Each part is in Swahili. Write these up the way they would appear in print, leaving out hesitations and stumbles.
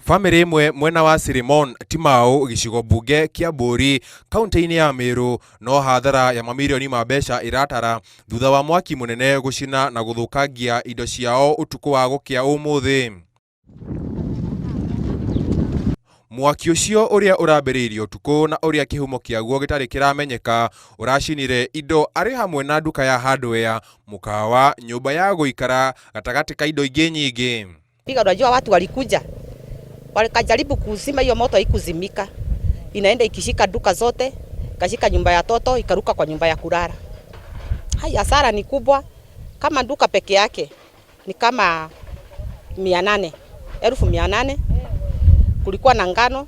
Family imwe mwena wa Sirimon Timau gicigo bunge kia Mburi kaunti-ini ya Meru no hathara ya mamirioni ma mbeca iratara thutha wa mwaki munene gucina na guthukangia indo ciao utuku wa gukia umuthi. Mwaki ucio uria urambiriirio utuku na uria kihumo kiaguo gitari kiramenyeka uracinire indo ari hamwe na nduka ya hardware, mukawa, nyumba ya guikara gatagati ka indo ingi nyingi. Unajua watu walikuja wakajaribu kuzima hiyo moto, haikuzimika. Inaenda ikishika duka zote, kashika nyumba ya toto, ikaruka kwa nyumba ya kulala. Haya, hasara ni kubwa. Kama duka peke yake ni kama 800,000. Kulikuwa na ngano.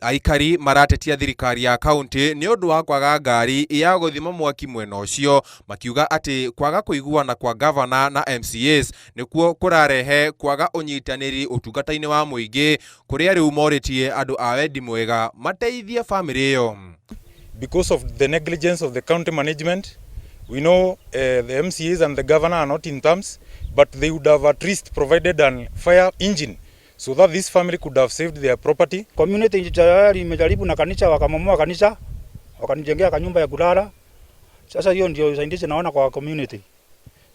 Aikari maratetia thirikari ya kaunti ni undu wa kwaga ngari ya guthima mwaki mwena ucio, makiuga ati kwaga kuiguana kwa governor na MCAs nikuo kurarehe kwaga unyitaniri utungata-ini wa muingi kuria riu moritie andu a wendi mwega mateithie family iyo. Because of the negligence of the county management, we know the MCAs and the governor are not in terms, but they would have at least provided an fire engine so that this family could have saved their property. Community tayari imejaribu na kanisa, wakamomoa kanisa, wakanijengea kanyumba ya kulala. Sasa hiyo ndio usaidizi naona kwa community.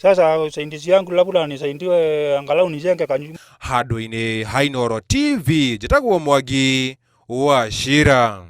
Sasa usaidizi yangu labda nisaidiwe angalau nijenge kanyumba. Handũ-inĩ ha Inooro TV, njĩtagwo Mwangi wa Shira.